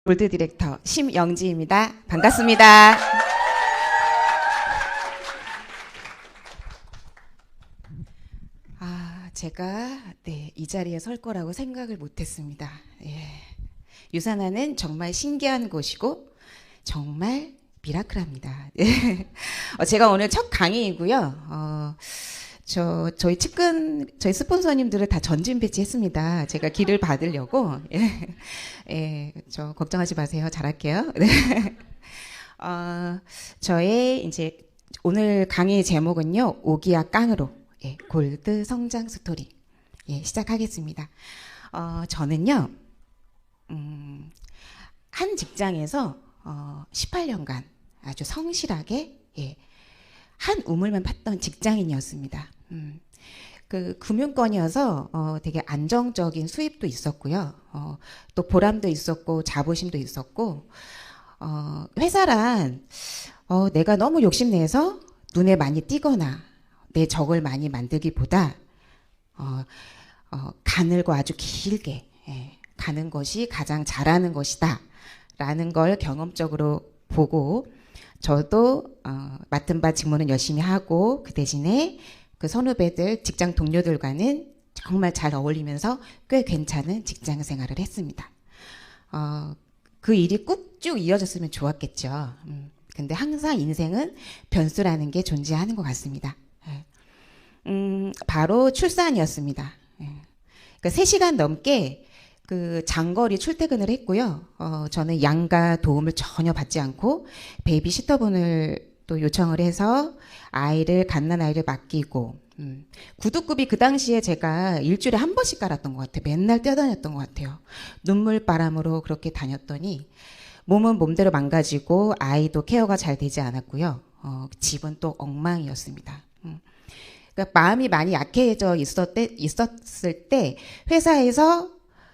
골드 디렉터 심영지입니다. 반갑습니다. 제가 이 자리에 설 거라고 생각을 못했습니다. 유산하는 정말 신기한 곳이고 정말 미라클합니다. 제가 오늘 첫 강의이고요. 저희 스폰서님들을 다 전진 배치했습니다. 제가 기를 받으려고. 저 걱정하지 마세요. 잘할게요. 저의 이제 오늘 강의 제목은요, 오기야 깡으로 골드 성장 스토리 시작하겠습니다. 저는요, 한 직장에서 18년간 아주 성실하게 한 우물만 팠던 직장인이었습니다. 그 금융권이어서 되게 안정적인 수입도 있었고요. 또 보람도 있었고 자부심도 있었고, 회사란 내가 너무 욕심내서 눈에 많이 띄거나 내 적을 많이 만들기보다 가늘고 아주 길게 가는 것이 가장 잘하는 것이다 라는 걸 경험적으로 보고, 저도 맡은 바 직무는 열심히 하고 그 대신에 그 선후배들, 직장 동료들과는 정말 잘 어울리면서 꽤 괜찮은 직장 생활을 했습니다. 그 일이 꾹 쭉 이어졌으면 좋았겠죠. 근데 항상 인생은 변수라는 게 존재하는 것 같습니다. 바로 출산이었습니다. 그러니까 3시간 넘게 그 장거리 출퇴근을 했고요. 저는 양가 도움을 전혀 받지 않고 베이비시터분을 또 요청을 해서 갓난아이를 맡기고, 구두굽이 그 당시에 제가 일주일에 한 번씩 깔았던 것 같아요. 맨날 뛰어다녔던 것 같아요. 눈물바람으로 그렇게 다녔더니 몸은 몸대로 망가지고 아이도 케어가 잘 되지 않았고요. 집은 또 엉망이었습니다. 그러니까 마음이 많이 약해져 있었을 때 회사에서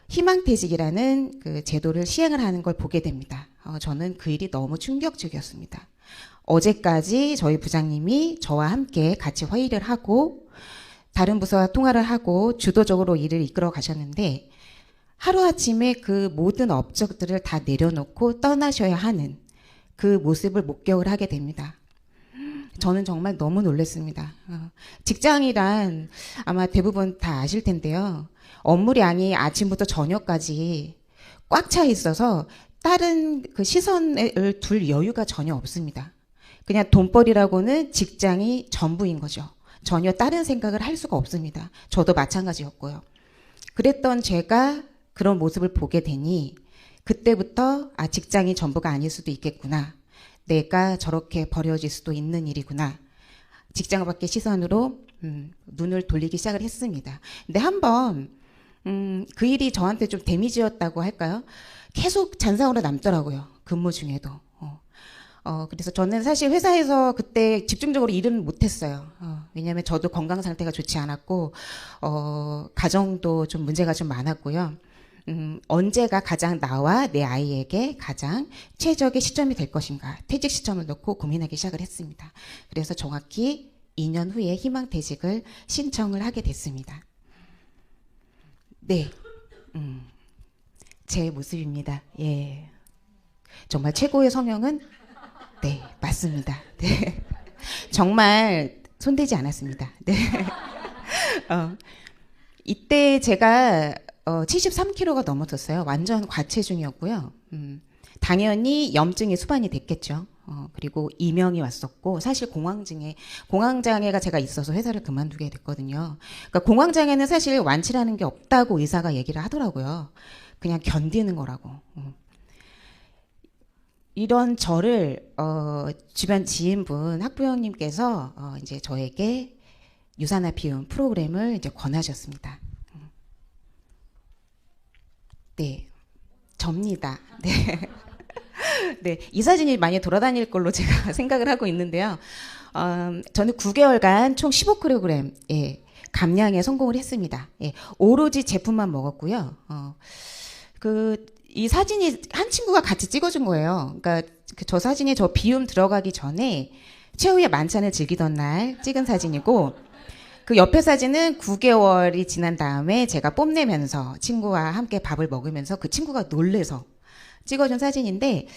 희망퇴직이라는 그 제도를 시행을 하는 걸 보게 됩니다. 저는 그 일이 너무 충격적이었습니다. 어제까지 저희 부장님이 저와 함께 같이 회의를 하고 다른 부서와 통화를 하고 주도적으로 일을 이끌어 가셨는데, 하루아침에 그 모든 업적들을 다 내려놓고 떠나셔야 하는 그 모습을 목격을 하게 됩니다. 저는 정말 너무 놀랐습니다. 직장이란 아마 대부분 다 아실 텐데요. 업무량이 아침부터 저녁까지 꽉 차 있어서 다른 그 시선을 둘 여유가 전혀 없습니다. 그냥 돈벌이라고는 직장이 전부인 거죠. 전혀 다른 생각을 할 수가 없습니다. 저도 마찬가지였고요. 그랬던 제가 그런 모습을 보게 되니 그때부터 직장이 전부가 아닐 수도 있겠구나. 내가 저렇게 버려질 수도 있는 일이구나. 직장 밖의 시선으로 눈을 돌리기 시작을 했습니다. 근데 한번 그 일이 저한테 좀 데미지였다고 할까요? 계속 잔상으로 남더라고요. 근무 중에도. 그래서 저는 사실 회사에서 그때 집중적으로 일은 못했어요. 왜냐하면 저도 건강 상태가 좋지 않았고, 가정도 좀 문제가 좀 많았고요. 언제가 가장 나와 내 아이에게 가장 최적의 시점이 될 것인가, 퇴직 시점을 놓고 고민하기 시작을 했습니다. 그래서 정확히 2년 후에 희망퇴직을 신청을 하게 됐습니다. 네, 제 모습입니다. 예, 정말 최고의 성형은 네, 맞습니다. 네, 정말 손대지 않았습니다. 네, 이때 제가 73kg가 넘어졌어요. 완전 과체중이었고요. 당연히 염증이 수반이 됐겠죠. 그리고 이명이 왔었고, 사실 공황장애가 제가 있어서 회사를 그만두게 됐거든요. 그러니까 공황장애는 사실 완치라는 게 없다고 의사가 얘기를 하더라고요. 그냥 견디는 거라고. 이런 저를 주변 지인분 학부형님께서 이제 저에게 유산화 피움 프로그램을 이제 권하셨습니다. 네, 접니다. 네. 네, 이 사진이 많이 돌아다닐 걸로 제가 생각을 하고 있는데요. 저는 9개월간 총 15kg 감량에 성공을 했습니다. 오로지 제품만 먹었고요. 이 사진이 한 친구가 같이 찍어준 거예요. 그러니까 저 사진이 저 비움 들어가기 전에 최후의 만찬을 즐기던 날 찍은 사진이고, 그 옆에 사진은 9개월이 지난 다음에 제가 뽐내면서 친구와 함께 밥을 먹으면서 그 친구가 놀래서 찍어준 사진인데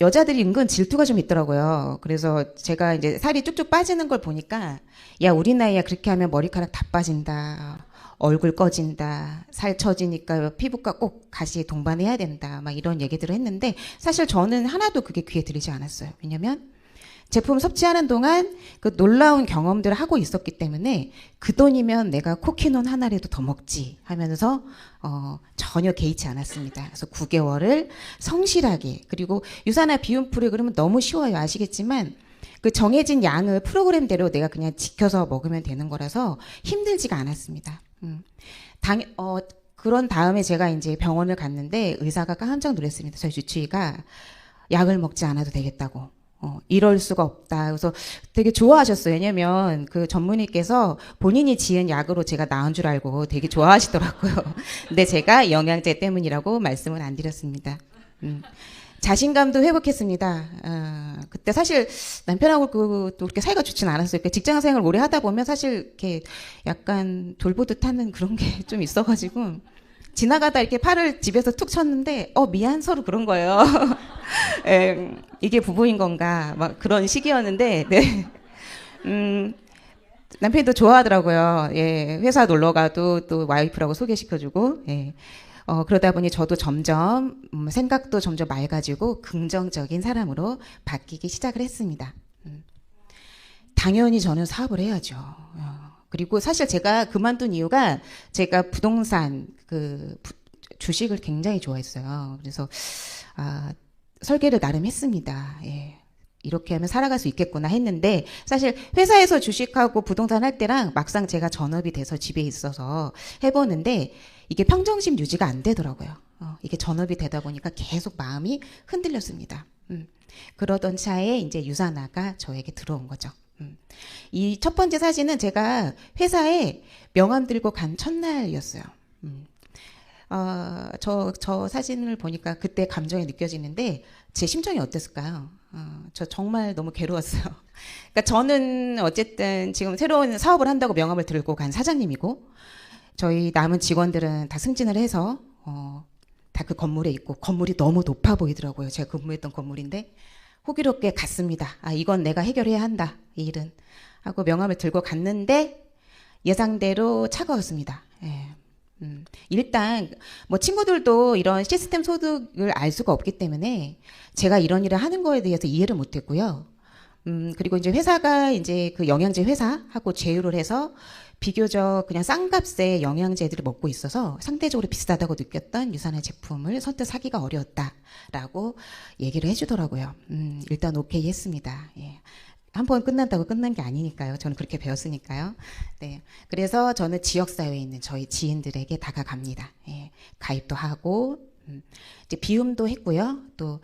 여자들이 은근 질투가 좀 있더라고요. 그래서 제가 이제 살이 쭉쭉 빠지는 걸 보니까 야, 우리 나이야 그렇게 하면 머리카락 다 빠진다. 얼굴 꺼진다. 살 처지니까 피부과 꼭 같이 동반해야 된다. 막 이런 얘기들을 했는데 사실 저는 하나도 그게 귀에 들리지 않았어요. 왜냐면 제품 섭취하는 동안 그 놀라운 경험들을 하고 있었기 때문에 그 돈이면 내가 쿠키논 하나라도 더 먹지 하면서 전혀 개의치 않았습니다. 그래서 9개월을 성실하게, 그리고 유산화 비움 프로그램은 너무 쉬워요. 아시겠지만 그 정해진 양을 프로그램대로 내가 그냥 지켜서 먹으면 되는 거라서 힘들지가 않았습니다. 그런 다음에 제가 이제 병원을 갔는데 의사가 깜짝 놀랐습니다. 저희 주치의가 약을 먹지 않아도 되겠다고. 이럴 수가 없다. 그래서 되게 좋아하셨어요. 왜냐면 그 전문의께서 본인이 지은 약으로 제가 나은 줄 알고 되게 좋아하시더라고요. 근데 제가 영양제 때문이라고 말씀은 안 드렸습니다. 자신감도 회복했습니다. 그때 사실 남편하고 또 그렇게 사이가 좋지는 않았어요. 그러니까 직장 생활을 오래 하다 보면 사실 이렇게 약간 돌보듯 하는 그런 게 좀 있어가지고 지나가다 이렇게 팔을 집에서 툭 쳤는데 미안 서로 그런 거예요. 이게 부부인 건가 막 그런 시기였는데 네. 남편이 또 좋아하더라고요. 예, 회사 놀러 가도 또 와이프라고 소개시켜주고 예. 그러다 보니 저도 점점 생각도 점점 맑아지고 긍정적인 사람으로 바뀌기 시작을 했습니다. 당연히 저는 사업을 해야죠. 그리고 사실 제가 그만둔 이유가 제가 부동산 주식을 굉장히 좋아했어요. 그래서 설계를 나름 했습니다. 예. 이렇게 하면 살아갈 수 있겠구나 했는데 사실 회사에서 주식하고 부동산 할 때랑 막상 제가 전업이 돼서 집에 있어서 해보는데 이게 평정심 유지가 안 되더라고요. 이게 전업이 되다 보니까 계속 마음이 흔들렸습니다. 그러던 차에 이제 유산화가 저에게 들어온 거죠. 이 첫 번째 사진은 제가 회사에 명함 들고 간 첫날이었어요. 저 사진을 보니까 그때 감정이 느껴지는데 제 심정이 어땠을까요? 저 정말 너무 괴로웠어요. 그러니까 저는 어쨌든 지금 새로운 사업을 한다고 명함을 들고 간 사장님이고 저희 남은 직원들은 다 승진을 해서 다 그 건물에 있고 건물이 너무 높아 보이더라고요. 제가 근무했던 건물인데 호기롭게 갔습니다. 이건 내가 해결해야 한다. 이 일은 하고 명함을 들고 갔는데 예상대로 차가웠습니다. 예. 일단 뭐 친구들도 이런 시스템 소득을 알 수가 없기 때문에 제가 이런 일을 하는 거에 대해서 이해를 못했고요. 그리고 이제 회사가 이제 그 영양제 회사하고 제휴를 해서 비교적 그냥 싼 값에 영양제들을 먹고 있어서 상대적으로 비싸다고 느꼈던 유산화 제품을 선뜻 사기가 어려웠다라고 얘기를 해주더라고요. 일단 오케이 했습니다. 예. 한 번 끝난다고 끝난 게 아니니까요. 저는 그렇게 배웠으니까요. 네. 그래서 저는 지역사회에 있는 저희 지인들에게 다가갑니다. 예. 가입도 하고, 이제 비움도 했고요. 또,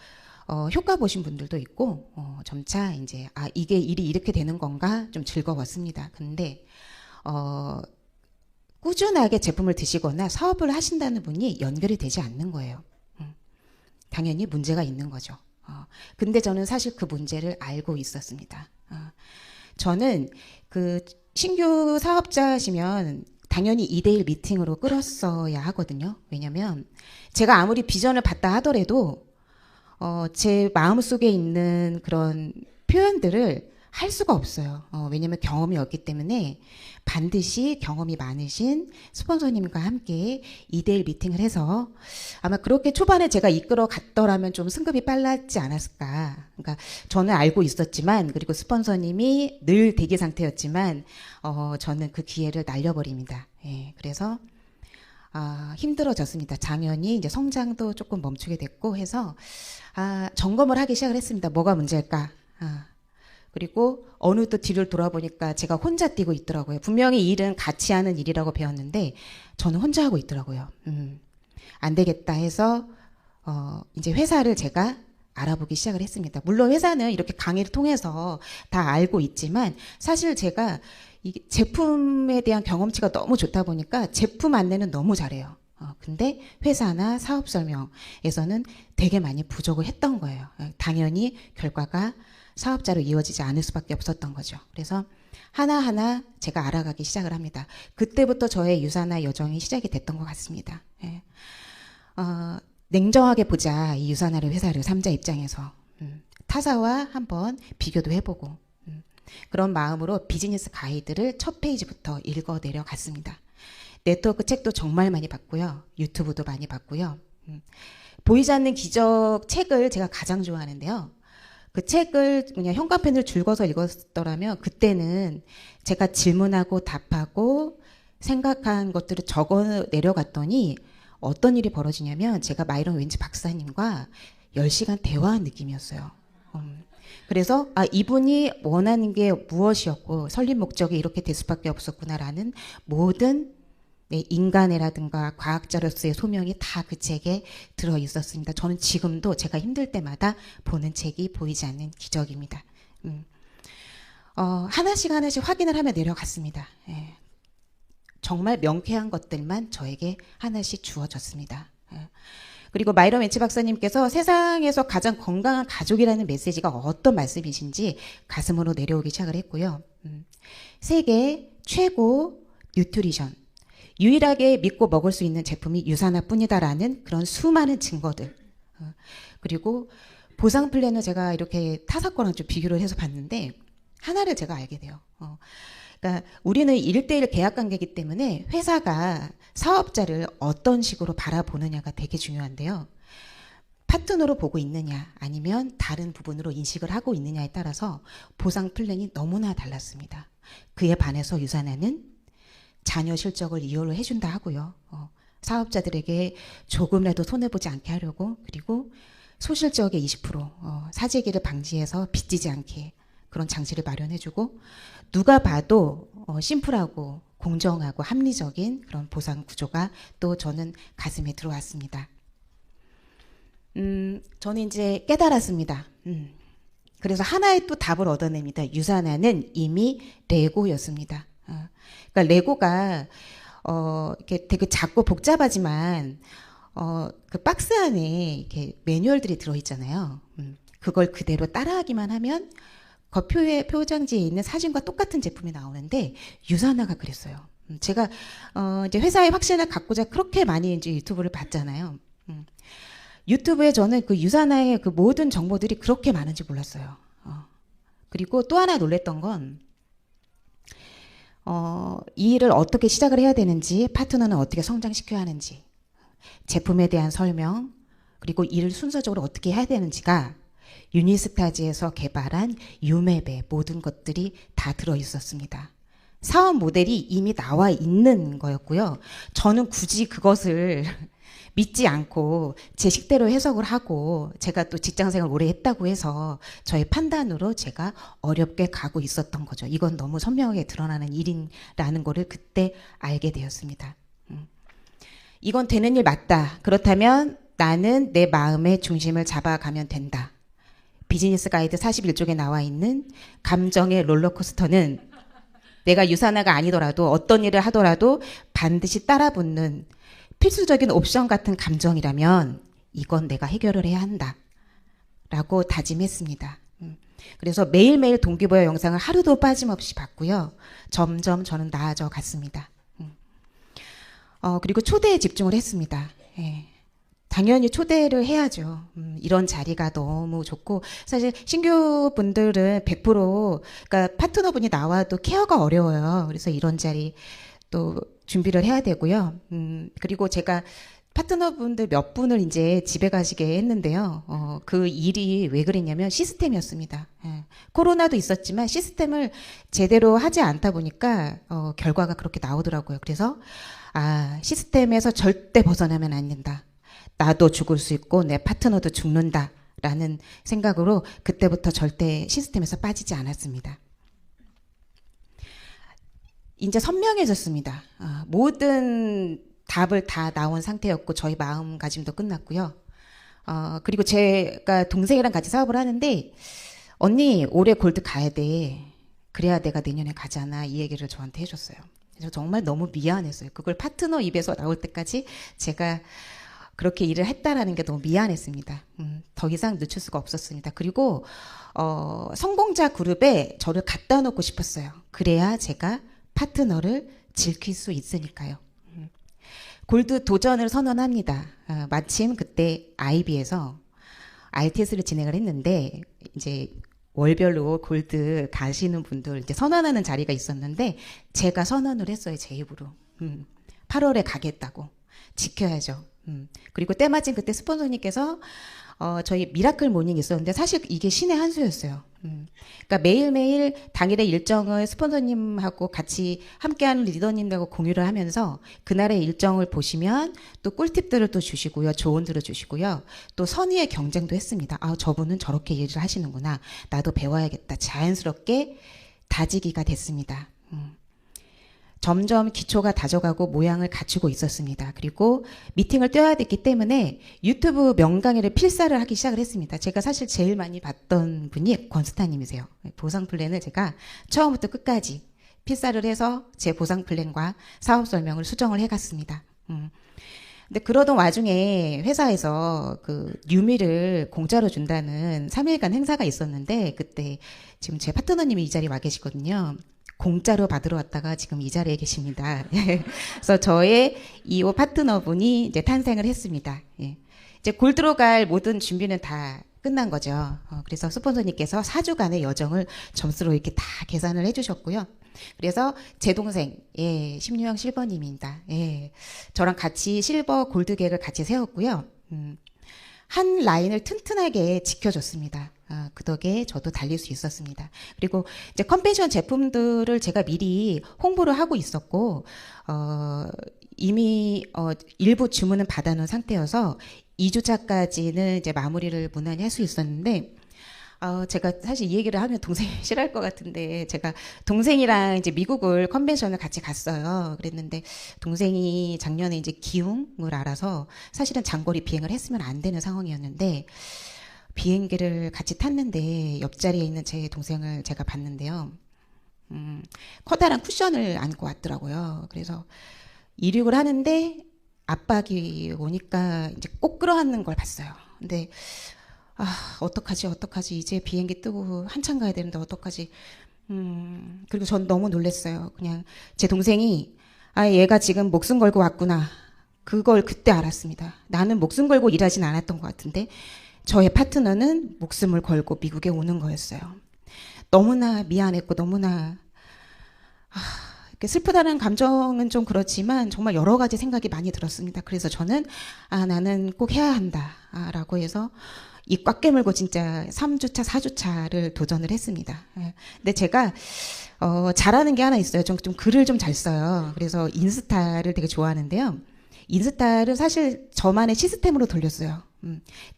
효과 보신 분들도 있고, 점차 이제, 이게 일이 이렇게 되는 건가 좀 즐거웠습니다. 근데, 꾸준하게 제품을 드시거나 사업을 하신다는 분이 연결이 되지 않는 거예요. 당연히 문제가 있는 거죠. 근데 저는 사실 그 문제를 알고 있었습니다. 저는 그 신규 사업자시면 당연히 2대1 미팅으로 끌었어야 하거든요. 왜냐면 제가 아무리 비전을 봤다 하더라도 제 마음속에 있는 그런 표현들을 할 수가 없어요. 왜냐면 경험이 없기 때문에 반드시 경험이 많으신 스폰서님과 함께 2대1 미팅을 해서 아마 그렇게 초반에 제가 이끌어 갔더라면 좀 승급이 빨랐지 않았을까. 그러니까 저는 알고 있었지만 그리고 스폰서님이 늘 대기 상태였지만 저는 그 기회를 날려버립니다. 예, 그래서 힘들어졌습니다. 당연히 이제 성장도 조금 멈추게 됐고 해서 점검을 하기 시작을 했습니다. 뭐가 문제일까? 그리고 어느 또 뒤를 돌아보니까 제가 혼자 뛰고 있더라고요. 분명히 이 일은 같이 하는 일이라고 배웠는데 저는 혼자 하고 있더라고요. 안 되겠다 해서 이제 회사를 제가 알아보기 시작을 했습니다. 물론 회사는 이렇게 강의를 통해서 다 알고 있지만 사실 제가 이 제품에 대한 경험치가 너무 좋다 보니까 제품 안내는 너무 잘해요. 근데 회사나 사업 설명에서는 되게 많이 부족을 했던 거예요. 당연히 결과가 사업자로 이어지지 않을 수밖에 없었던 거죠. 그래서 하나하나 제가 알아가기 시작을 합니다. 그때부터 저의 유산화 여정이 시작이 됐던 것 같습니다. 예. 냉정하게 보자. 이 유산하는 회사를 삼자 입장에서. 타사와 한번 비교도 해보고 그런 마음으로 비즈니스 가이드를 첫 페이지부터 읽어 내려갔습니다. 네트워크 책도 정말 많이 봤고요. 유튜브도 많이 봤고요. 보이지 않는 기적 책을 제가 가장 좋아하는데요. 그 책을 그냥 형광펜을 줄거서 읽었더라면 그때는 제가 질문하고 답하고 생각한 것들을 적어 내려갔더니 어떤 일이 벌어지냐면 제가 마이런 웬지 박사님과 10시간 대화한 느낌이었어요. 그래서 이분이 원하는 게 무엇이었고 설립 목적이 이렇게 될 수밖에 없었구나라는 모든 인간애라든가 과학자로서의 소명이 다 그 책에 들어 있었습니다. 저는 지금도 제가 힘들 때마다 보는 책이 보이지 않는 기적입니다. 하나씩 하나씩 확인을 하며 내려갔습니다. 예. 정말 명쾌한 것들만 저에게 하나씩 주어졌습니다. 예. 그리고 마이런 웬치 박사님께서 세상에서 가장 건강한 가족이라는 메시지가 어떤 말씀이신지 가슴으로 내려오기 시작을 했고요. 세계 최고 뉴트리션, 유일하게 믿고 먹을 수 있는 제품이 유산화뿐이다라는 그런 수많은 증거들. 그리고 보상 플랜을 제가 이렇게 타사 거랑 좀 비교를 해서 봤는데 하나를 제가 알게 돼요. 그러니까 우리는 1대1 계약 관계이기 때문에 회사가 사업자를 어떤 식으로 바라보느냐가 되게 중요한데요. 파트너로 보고 있느냐 아니면 다른 부분으로 인식을 하고 있느냐에 따라서 보상 플랜이 너무나 달랐습니다. 그에 반해서 유산화는 자녀 실적을 이유로 해준다 하고요. 사업자들에게 조금이라도 손해보지 않게 하려고 그리고 소실적의 20% 사재기를 방지해서 빚지지 않게 그런 장치를 마련해주고 누가 봐도 심플하고 공정하고 합리적인 그런 보상 구조가 또 저는 가슴에 들어왔습니다. 저는 이제 깨달았습니다. 그래서 하나의 또 답을 얻어냅니다. 유산화는 이미 레고였습니다. 그러니까 레고가 이렇게 되게 작고 복잡하지만 그 박스 안에 이렇게 매뉴얼들이 들어있잖아요. 그걸 그대로 따라하기만 하면 겉표의 표장지에 있는 사진과 똑같은 제품이 나오는데 유산화가 그랬어요. 제가 이제 회사의 확신을 갖고자 그렇게 많이 이제 유튜브를 봤잖아요. 유튜브에 저는 그 유산화의 그 모든 정보들이 그렇게 많은지 몰랐어요. 그리고 또 하나 놀랬던 건 이 일을 어떻게 시작을 해야 되는지, 파트너는 어떻게 성장시켜야 하는지, 제품에 대한 설명, 그리고 일을 순서적으로 어떻게 해야 되는지가 유니스타즈에서 개발한 유맵의 모든 것들이 다 들어있었습니다. 사업 모델이 이미 나와 있는 거였고요. 저는 굳이 그것을 믿지 않고 제 식대로 해석을 하고 제가 또 직장생활 오래 했다고 해서 저의 판단으로 제가 어렵게 가고 있었던 거죠. 이건 너무 선명하게 드러나는 일이라는 거를 그때 알게 되었습니다. 이건 되는 일 맞다. 그렇다면 나는 내 마음의 중심을 잡아가면 된다. 비즈니스 가이드 41쪽에 나와 있는 감정의 롤러코스터는 내가 유산화가 아니더라도 어떤 일을 하더라도 반드시 따라붙는 필수적인 옵션 같은 감정이라면 이건 내가 해결을 해야 한다 라고 다짐했습니다. 그래서 매일매일 동기부여 영상을 하루도 빠짐없이 봤고요. 점점 저는 나아져 갔습니다. 그리고 초대에 집중을 했습니다. 예. 당연히 초대를 해야죠. 이런 자리가 너무 좋고 사실 신규 분들은 100% 그러니까 파트너분이 나와도 케어가 어려워요. 그래서 이런 자리 또 준비를 해야 되고요. 그리고 제가 파트너분들 몇 분을 이제 집에 가시게 했는데요. 그 일이 왜 그랬냐면 시스템이었습니다. 예. 코로나도 있었지만 시스템을 제대로 하지 않다 보니까 결과가 그렇게 나오더라고요. 그래서 시스템에서 절대 벗어나면 안 된다. 나도 죽을 수 있고 내 파트너도 죽는다 라는 생각으로 그때부터 절대 시스템에서 빠지지 않았습니다. 이제 선명해졌습니다. 모든 답을 다 나온 상태였고 저희 마음가짐도 끝났고요. 그리고 제가 동생이랑 같이 사업을 하는데 언니 올해 골드 가야 돼. 그래야 내가 내년에 가잖아. 이 얘기를 저한테 해줬어요. 그래서 정말 너무 미안했어요. 그걸 파트너 입에서 나올 때까지 제가 그렇게 일을 했다라는 게 너무 미안했습니다. 더 이상 늦출 수가 없었습니다. 그리고 성공자 그룹에 저를 갖다 놓고 싶었어요. 그래야 제가 파트너를 지킬 수 있으니까요. 골드 도전을 선언합니다. 마침 그때 IB에서 RTS를 진행을 했는데 이제 월별로 골드 가시는 분들 이제 선언하는 자리가 있었는데 제가 선언을 했어요. 제 입으로. 8월에 가겠다고. 지켜야죠. 그리고 때마침 그때 스폰서님께서 저희 미라클 모닝이 있었는데 사실 이게 신의 한 수였어요. 그러니까 매일매일 당일의 일정을 스폰서님하고 같이 함께하는 리더님들하고 공유를 하면서 그날의 일정을 보시면 또 꿀팁들을 또 주시고요. 조언들을 주시고요. 또 선의의 경쟁도 했습니다. 아, 저분은 저렇게 일을 하시는구나. 나도 배워야겠다. 자연스럽게 다지기가 됐습니다. 점점 기초가 다져가고 모양을 갖추고 있었습니다. 그리고 미팅을 뛰어야 됐기 때문에 유튜브 명강의를 필사를 하기 시작을 했습니다. 제가 사실 제일 많이 봤던 분이 권스타님이세요. 보상 플랜을 제가 처음부터 끝까지 필사를 해서 제 보상 플랜과 사업 설명을 수정을 해갔습니다. 근데 그러던 와중에 회사에서 그 뉴미를 공짜로 준다는 3일간 행사가 있었는데 그때 지금 제 파트너님이 이 자리에 와 계시거든요. 공짜로 받으러 왔다가 지금 이 자리에 계십니다. 그래서 저의 2호 파트너분이 이제 탄생을 했습니다. 예. 이제 골드로 갈 모든 준비는 다 끝난 거죠. 그래서 스폰서님께서 4주간의 여정을 점수로 이렇게 다 계산을 해주셨고요. 그래서 제 동생, 예, 심유영 실버님입니다. 예, 저랑 같이 실버 골드 계획을 같이 세웠고요. 한 라인을 튼튼하게 지켜줬습니다. 그 덕에 저도 달릴 수 있었습니다. 그리고 이제 컨벤션 제품들을 제가 미리 홍보를 하고 있었고, 이미 일부 주문은 받아놓은 상태여서 2주차까지는 이제 마무리를 무난히 할 수 있었는데, 제가 사실 이 얘기를 하면 동생이 싫어할 것 같은데, 제가 동생이랑 이제 미국을 컨벤션을 같이 갔어요. 그랬는데, 동생이 작년에 이제 기흉을 알아서 사실은 장거리 비행을 했으면 안 되는 상황이었는데, 비행기를 같이 탔는데, 옆자리에 있는 제 동생을 제가 봤는데요. 커다란 쿠션을 안고 왔더라고요. 그래서 이륙을 하는데, 압박이 오니까 이제 꼭 끌어안는 걸 봤어요. 근데, 어떡하지. 이제 비행기 뜨고 한참 가야 되는데 어떡하지. 그리고 전 너무 놀랐어요. 그냥 제 동생이, 얘가 지금 목숨 걸고 왔구나. 그걸 그때 알았습니다. 나는 목숨 걸고 일하진 않았던 것 같은데, 저의 파트너는 목숨을 걸고 미국에 오는 거였어요. 너무나 미안했고, 너무나, 이렇게 슬프다는 감정은 좀 그렇지만 정말 여러 가지 생각이 많이 들었습니다. 그래서 저는, 나는 꼭 해야 한다. 라고 해서 입 꽉 깨물고 진짜 3주차, 4주차를 도전을 했습니다. 근데 제가, 잘하는 게 하나 있어요. 좀 글을 좀 잘 써요. 그래서 인스타를 되게 좋아하는데요. 인스타를 사실 저만의 시스템으로 돌렸어요.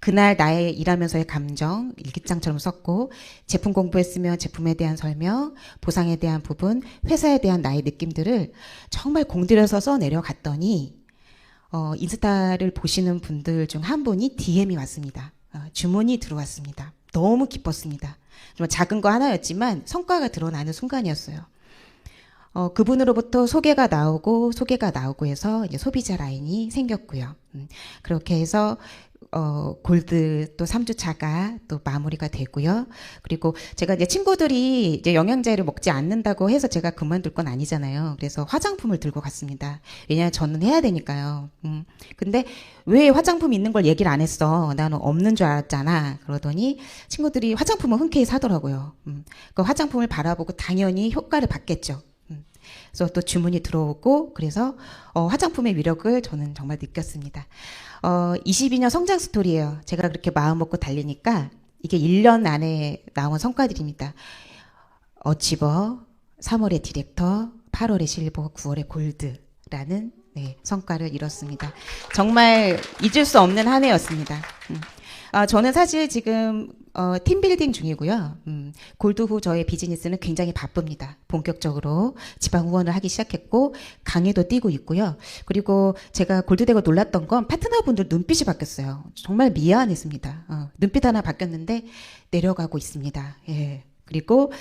그날 나의 일하면서의 감정, 일기장처럼 썼고, 제품 공부했으면 제품에 대한 설명, 보상에 대한 부분, 회사에 대한 나의 느낌들을 정말 공들여서 써내려갔더니, 인스타를 보시는 분들 중 한 분이 DM이 왔습니다. 주문이 들어왔습니다. 너무 기뻤습니다. 좀 작은 거 하나였지만 성과가 드러나는 순간이었어요. 그분으로부터 소개가 나오고 해서 이제 소비자 라인이 생겼고요. 그렇게 해서 골드 또 3주차가 또 마무리가 되고요. 그리고 제가 이제 친구들이 이제 영양제를 먹지 않는다고 해서 제가 그만둘 건 아니잖아요. 그래서 화장품을 들고 갔습니다. 왜냐하면 저는 해야 되니까요. 근데 왜 화장품 있는 걸 얘기를 안 했어? 나는 없는 줄 알았잖아. 그러더니 친구들이 화장품을 흔쾌히 사더라고요. 그 화장품을 바라보고 당연히 효과를 받겠죠. 그래서 또 주문이 들어오고 그래서 화장품의 위력을 저는 정말 느꼈습니다. 22년 성장 스토리예요. 제가 그렇게 마음 먹고 달리니까 이게 1년 안에 나온 성과들입니다. 어치버, 3월에 디렉터, 8월에 실버, 9월에 골드라는 성과를 이뤘습니다. 정말 잊을 수 없는 한 해였습니다. 저는 사실 지금 팀빌딩 중이고요. 골드 후 저의 비즈니스는 굉장히 바쁩니다. 본격적으로 지방 후원을 하기 시작했고 강의도 뛰고 있고요. 그리고 제가 골드되고 놀랐던 건 파트너분들 눈빛이 바뀌었어요. 정말 미안했습니다. 눈빛 하나 바뀌었는데 내려가고 있습니다. 예. 그리고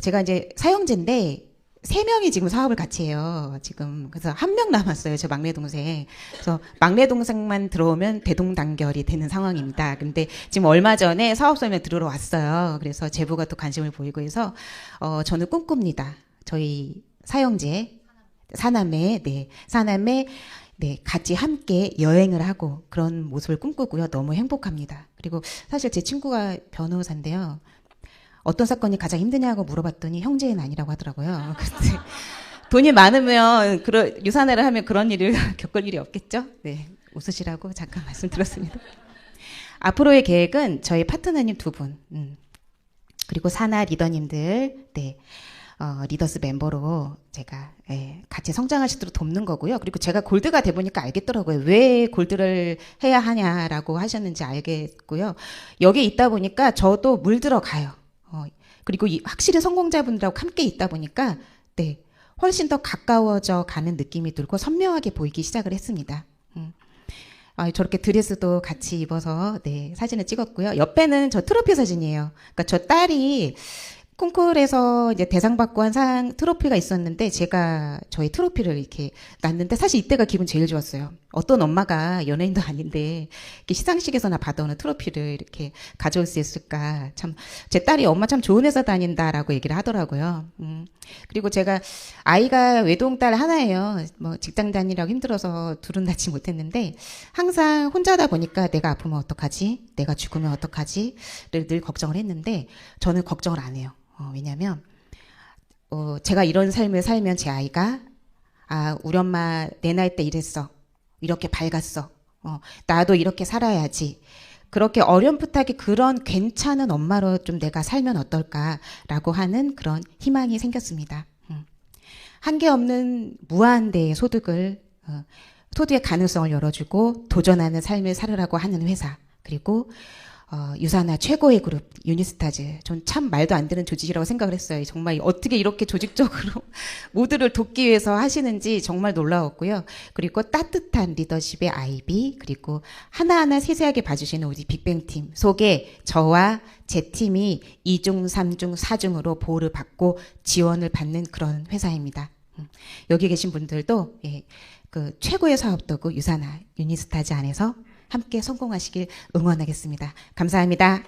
제가 이제 사형제인데 3명이 지금 사업을 같이 해요. 지금. 그래서 1명 남았어요. 저 막내 동생. 그래서 막내 동생만 들어오면 대동단결이 되는 상황입니다. 근데 지금 얼마 전에 사업 설명 들으러 왔어요. 그래서 제보가 또 관심을 보이고 해서, 저는 꿈꿉니다. 저희 사형제 사남매, 네, 사남매, 네, 같이 함께 여행을 하고 그런 모습을 꿈꾸고요. 너무 행복합니다. 그리고 사실 제 친구가 변호사인데요. 어떤 사건이 가장 힘드냐고 물어봤더니 형제는 아니라고 하더라고요. 근데 돈이 많으면 유산을 하면 그런 일을 겪을 일이 없겠죠? 네, 웃으시라고 잠깐 말씀드렸습니다. 앞으로의 계획은 저희 파트너님 두 분, 그리고 산하 리더님들, 네, 리더스 멤버로 제가 같이 성장하시도록 돕는 거고요. 그리고 제가 골드가 돼 보니까 알겠더라고요. 왜 골드를 해야 하냐라고 하셨는지 알겠고요. 여기 있다 보니까 저도 물들어가요. 그리고 확실히 성공자분들하고 함께 있다 보니까 네, 훨씬 더 가까워져 가는 느낌이 들고 선명하게 보이기 시작을 했습니다. 저렇게 드레스도 같이 입어서 네, 사진을 찍었고요. 옆에는 저 트로피 사진이에요. 그러니까 저 딸이 콩쿠르에서 이제 대상 받고 한 트로피가 있었는데 제가 저희 트로피를 이렇게 놨는데 사실 이때가 기분 제일 좋았어요. 어떤 엄마가 연예인도 아닌데 이렇게 시상식에서나 받아오는 트로피를 이렇게 가져올 수 있을까. 참 제 딸이 엄마 참 좋은 회사 다닌다라고 얘기를 하더라고요. 그리고 제가 아이가 외동딸 하나예요. 뭐 직장 다니라고 힘들어서 둘은 낳지 못했는데 항상 혼자다 보니까 내가 아프면 어떡하지? 내가 죽으면 어떡하지?를 늘 걱정을 했는데 저는 걱정을 안 해요. 왜냐면 제가 이런 삶을 살면 제 아이가 우리 엄마 내 나이 때 이랬어. 이렇게 밝았어. 나도 이렇게 살아야지. 그렇게 어렴풋하게 그런 괜찮은 엄마로 좀 내가 살면 어떨까라고 하는 그런 희망이 생겼습니다. 한계 없는 무한대의 소득의 가능성을 열어주고 도전하는 삶을 살으라고 하는 회사. 그리고 유산화 최고의 그룹 유니스타즈. 전 참 말도 안 되는 조직이라고 생각을 했어요. 정말 어떻게 이렇게 조직적으로 모두를 돕기 위해서 하시는지 정말 놀라웠고요. 그리고 따뜻한 리더십의 아이비, 그리고 하나하나 세세하게 봐주시는 우리 빅뱅팀 속에 저와 제 팀이 2중, 3중, 4중으로 보호를 받고 지원을 받는 그런 회사입니다. 여기 계신 분들도 그 최고의 사업 도구 유산화 유니스타즈 안에서 함께 성공하시길 응원하겠습니다. 감사합니다.